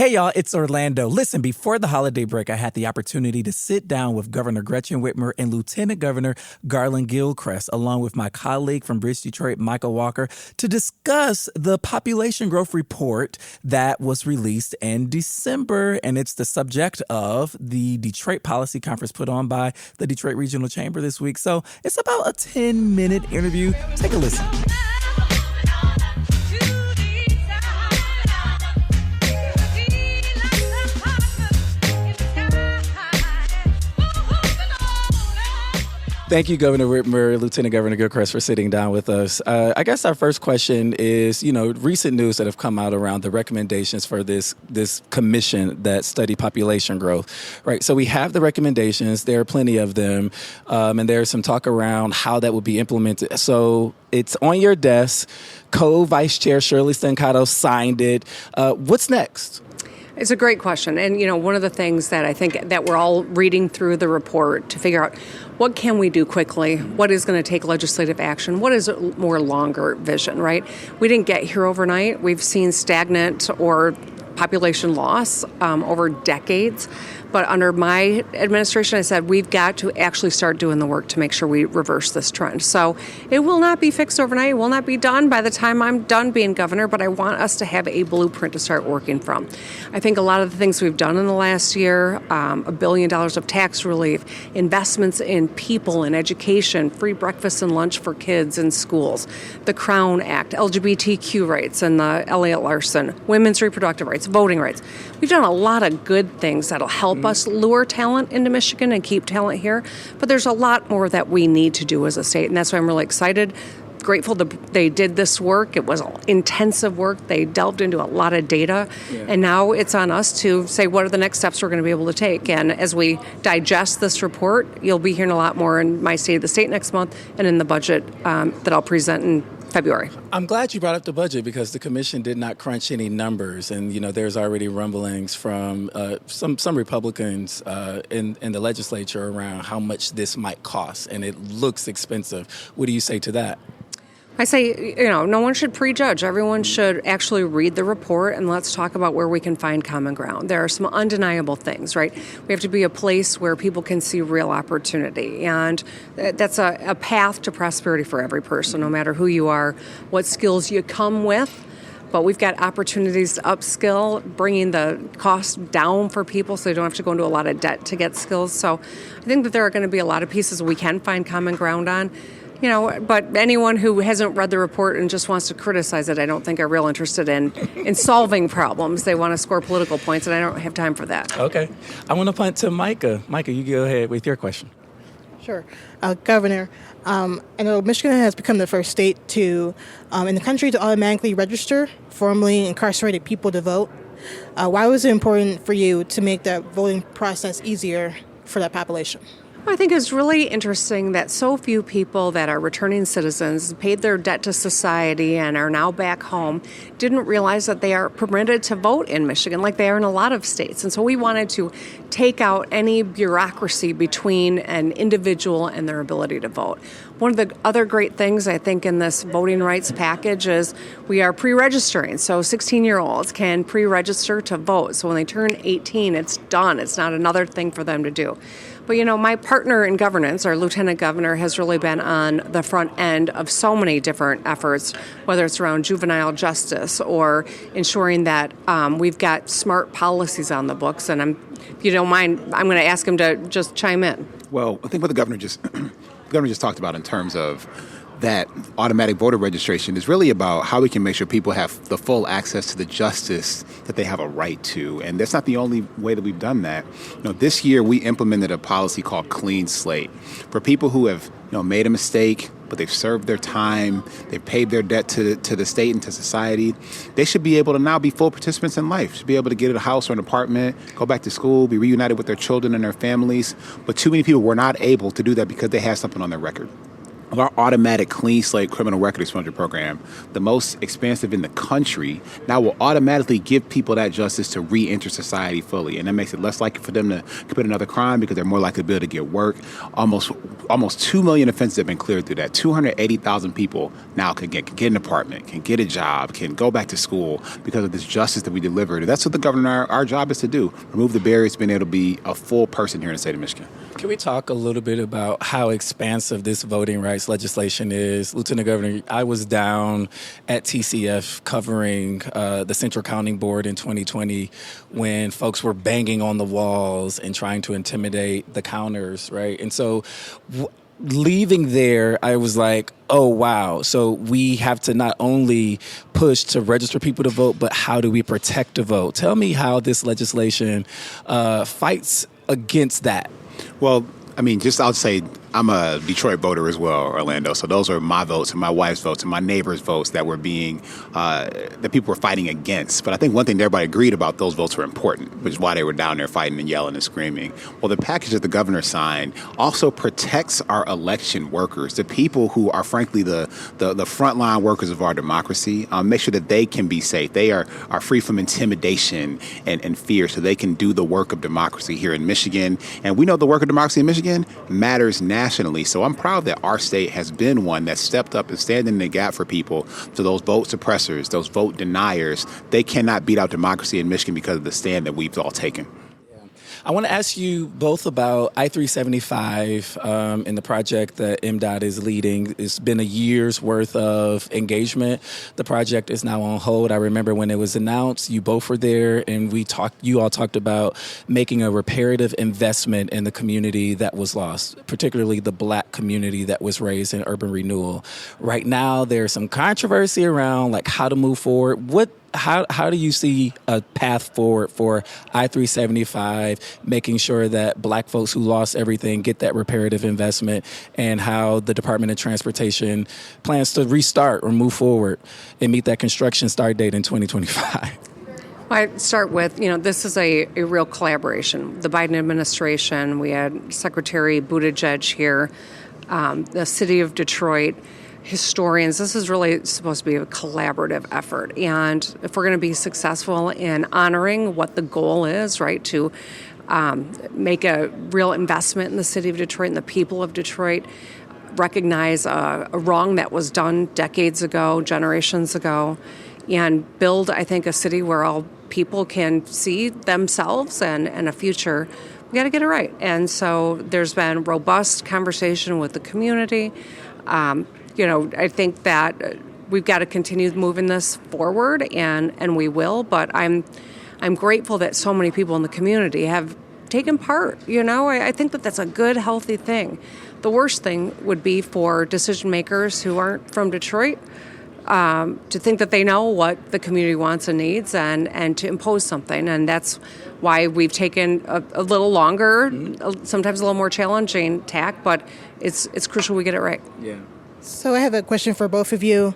Hey, y'all, it's Orlando. Listen, before the holiday break, I had the opportunity to sit down with Governor Gretchen Whitmer and Lieutenant Governor Garlin Gilchrist, along with my colleague from Bridge Detroit, Michael Walker, to discuss the population growth report that was released in December. And it's the subject of the Detroit Policy Conference put on by the Detroit Regional Chamber this week. So it's about a 10-minute interview. Take a listen. Thank you, Governor Whitmer, Lieutenant Governor Gilchrist, for sitting down with us. I guess our first question is, recent news that have come out around the recommendations for this commission that study population growth, right? So we have the recommendations. There are plenty of them, and there's some talk around how that would be implemented. So it's on your desk. Co-Vice Chair Shirley Stancato signed it. What's next? It's a great question. And, one of the things that I think that we're all reading through the report to figure out what can we do quickly, what is going to take legislative action, what is a more longer vision, right? We didn't get here overnight. We've seen stagnant or population loss over decades. But under my administration, I said we've got to actually start doing the work to make sure we reverse this trend. So it will not be fixed overnight. It will not be done by the time I'm done being governor, but I want us to have a blueprint to start working from. I think a lot of the things we've done in the last year, $1 billion of tax relief, investments in people and education, free breakfast and lunch for kids in schools, the Crown Act, LGBTQ rights and the Elliott Larson, women's reproductive rights, voting rights. We've done a lot of good things that'll help us lure talent into Michigan and keep talent here. But there's a lot more that we need to do as a state, and that's why I'm really excited. Grateful that they did this work. It was intensive work. They delved into a lot of data, and now it's on us to say what are the next steps we're going to be able to take. And as we digest this report, you'll be hearing a lot more in my State of the State next month and in the budget that I'll present in February. I'm glad you brought up the budget because the commission did not crunch any numbers, and there's already rumblings from some Republicans in the legislature around how much this might cost, and it looks expensive. What do you say to that? I say, no one should prejudge. Everyone should actually read the report, and let's talk about where we can find common ground. There are some undeniable things, right? We have to be a place where people can see real opportunity, and that's a path to prosperity for every person, no matter who you are, what skills you come with. But we've got opportunities to upskill, bringing the cost down for people so they don't have to go into a lot of debt to get skills. So I think that there are going to be a lot of pieces we can find common ground on. But anyone who hasn't read the report and just wants to criticize it, I don't think are real interested in solving problems. They want to score political points, and I don't have time for that. Okay. I want to punt to Micah. Micah, you go ahead with your question. Sure. Governor, I know Michigan has become the first state in the country to automatically register formerly incarcerated people to vote. Why was it important for you to make that voting process easier for that population? I think it's really interesting that so few people that are returning citizens, paid their debt to society and are now back home, didn't realize that they are permitted to vote in Michigan like they are in a lot of states. And so we wanted to take out any bureaucracy between an individual and their ability to vote. One of the other great things I think in this voting rights package is we are pre-registering. So 16-year-olds can pre-register to vote. So when they turn 18, it's done. It's not another thing for them to do. But, my partner in governance, our lieutenant governor, has really been on the front end of so many different efforts, whether it's around juvenile justice or ensuring that we've got smart policies on the books. And if you don't mind, I'm going to ask him to just chime in. Well, I think what the governor just talked about in terms of that automatic voter registration is really about how we can make sure people have the full access to the justice that they have a right to. And that's not the only way that we've done that. This year we implemented a policy called Clean Slate for people who have made a mistake, but they've served their time, they've paid their debt to the state and to society. They should be able to now be full participants in life, should be able to get a house or an apartment, go back to school, be reunited with their children and their families. But too many people were not able to do that because they had something on their record. of our automatic clean slate criminal record expunge program, the most expansive in the country, now will automatically give people that justice to re-enter society fully. And that makes it less likely for them to commit another crime because they're more likely to be able to get work. Almost 2 million offenses have been cleared through that. 280,000 people now can get an apartment, can get a job, can go back to school because of this justice that we delivered. And that's what the governor, our job is to do, remove the barriers to being able to be a full person here in the state of Michigan. Can we talk a little bit about how expansive this voting rights legislation is? Lieutenant Governor, I was down at TCF covering the Central Counting Board in 2020 when folks were banging on the walls and trying to intimidate the counters, right? And so leaving there, I was like, oh, wow. So we have to not only push to register people to vote, but how do we protect the vote? Tell me how this legislation fights against that. Well, I mean, I'll say I'm a Detroit voter as well, Orlando. So those are my votes and my wife's votes and my neighbors' votes that were that people were fighting against. But I think one thing that everybody agreed about, those votes were important, which is why they were down there fighting and yelling and screaming. Well, the package that the governor signed also protects our election workers, the people who are frankly the frontline workers of our democracy, make sure that they can be safe. They are free from intimidation and fear so they can do the work of democracy here in Michigan. And we know the work of democracy in Michigan matters nationally. So I'm proud that our state has been one that stepped up and standing in the gap for people. So those vote suppressors, those vote deniers, they cannot beat out democracy in Michigan because of the stand that we've all taken. I want to ask you both about I-375 and the project that MDOT is leading. It's been a year's worth of engagement. The project is now on hold. I remember when it was announced, you both were there, and you all talked about making a reparative investment in the community that was lost, particularly the Black community that was raised in urban renewal. Right now, there's some controversy around like how to move forward. How do you see a path forward for I-375, making sure that Black folks who lost everything get that reparative investment, and how the Department of Transportation plans to restart or move forward and meet that construction start date in 2025? I'd start with, this is a real collaboration. The Biden administration, we had Secretary Buttigieg here, the city of Detroit, historians. This is really supposed to be a collaborative effort. And if we're going to be successful in honoring what the goal is, right, to make a real investment in the city of Detroit and the people of Detroit, recognize a wrong that was done decades ago, generations ago, and build, I think, a city where all people can see themselves and a future, we got to get it right. And so there's been robust conversation with the community. I think that we've got to continue moving this forward, and we will. But I'm grateful that so many people in the community have taken part. I think that that's a good, healthy thing. The worst thing would be for decision makers who aren't from Detroit to think that they know what the community wants and needs, and to impose something. And that's why we've taken a little longer, sometimes a little more challenging tack. But it's crucial we get it right. Yeah. So I have a question for both of you.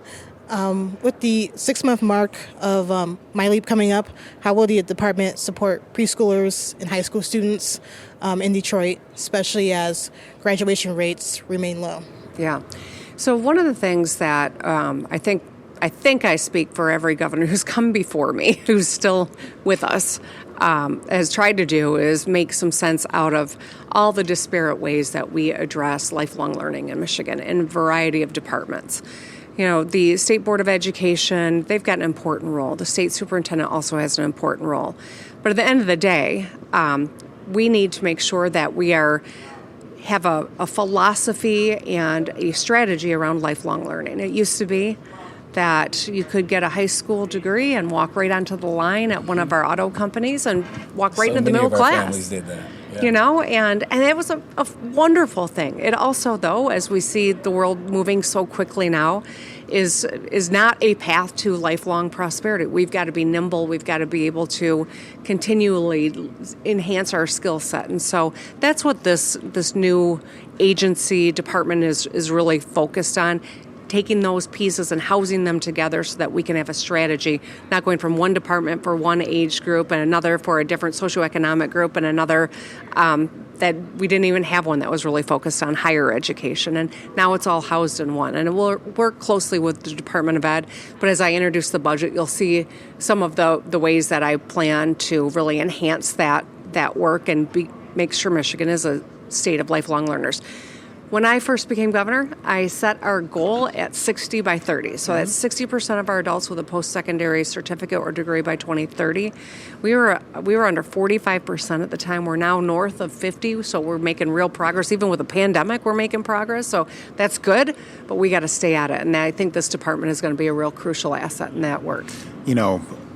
With the 6-month mark of My Leap coming up, how will the department support preschoolers and high school students in Detroit, especially as graduation rates remain low? Yeah. So one of the things that I think I speak for every governor who's come before me, who's still with us, has tried to do is make some sense out of all the disparate ways that we address lifelong learning in Michigan in a variety of departments. The State Board of Education, they've got an important role. The state superintendent also has an important role. But at the end of the day, we need to make sure that we have a philosophy and a strategy around lifelong learning. It used to be that you could get a high school degree and walk right onto the line at one of our auto companies and walk right into the middle class. Families did that. Yeah. And it was a wonderful thing. It also, though, as we see the world moving so quickly now, is not a path to lifelong prosperity. We've got to be nimble. We've got to be able to continually enhance our skill set. And so that's what this new agency department is really focused on. taking those pieces and housing them together so that we can have a strategy, not going from one department for one age group and another for a different socioeconomic group and another that we didn't even have one that was really focused on higher education. And now it's all housed in one. And we'll work closely with the Department of Ed. But as I introduce the budget, you'll see some of the ways that I plan to really enhance that work and make sure Michigan is a state of lifelong learners. When I first became governor, I set our goal at 60 by 30. So that's 60% of our adults with a post-secondary certificate or degree by 2030. We were under 45% at the time. We're now north of 50, so we're making real progress. Even with the pandemic, we're making progress. So that's good, but we got to stay at it. And I think this department is going to be a real crucial asset in that work.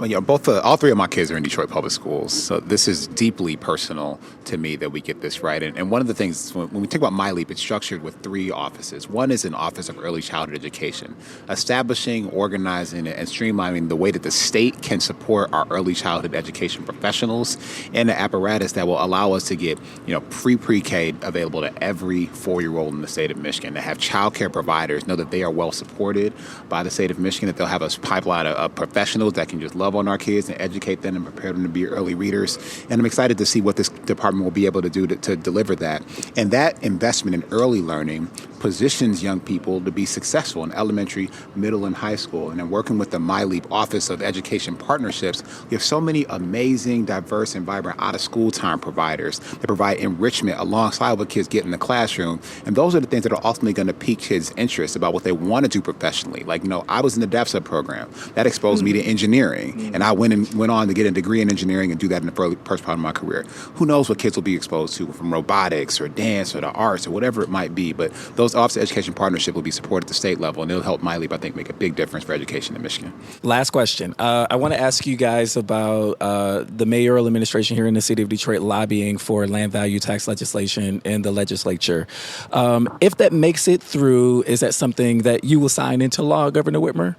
All three of my kids are in Detroit Public Schools, so this is deeply personal to me that we get this right. And one of the things, when we talk about MyLeap, it's structured with three offices. One is an Office of Early Childhood Education, establishing, organizing, and streamlining the way that the state can support our early childhood education professionals and the apparatus that will allow us to get, pre-K available to every 4-year-old in the state of Michigan, to have child care providers know that they are well supported by the state of Michigan, that they'll have a pipeline of professionals that can just love on our kids and educate them and prepare them to be early readers. And I'm excited to see what this department will be able to do to deliver that. And that investment in early learning positions young people to be successful in elementary, middle, and high school. And then working with the MyLeap Office of Education Partnerships, we have so many amazing, diverse, and vibrant out-of-school time providers that provide enrichment alongside what kids get in the classroom. And those are the things that are ultimately going to pique kids' interest about what they want to do professionally. Like, I was in the DEFSA program. That exposed me to engineering. And I went on to get a degree in engineering and do that in the first part of my career. Who knows what kids will be exposed to from robotics or dance or the arts or whatever it might be. But those Office of Education Partnership will be supported at the state level, and it'll help MyLeap, I think, make a big difference for education in Michigan. Last question. I want to ask you guys about the mayoral administration here in the city of Detroit lobbying for land value tax legislation in the legislature. If that makes it through, is that something that you will sign into law, Governor Whitmer?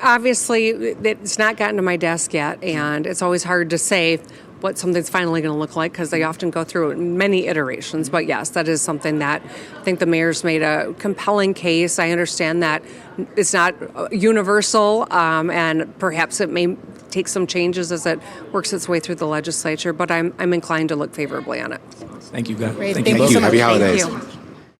Obviously, it's not gotten to my desk yet, and it's always hard to say what something's finally going to look like because they often go through many iterations. But yes, that is something that I think the mayor's made a compelling case. I understand that it's not universal, and perhaps it may take some changes as it works its way through the legislature, but I'm inclined to look favorably on it. Thank you, guys. Great. Thank Thank you you both. so much. Happy holidays. Thank you.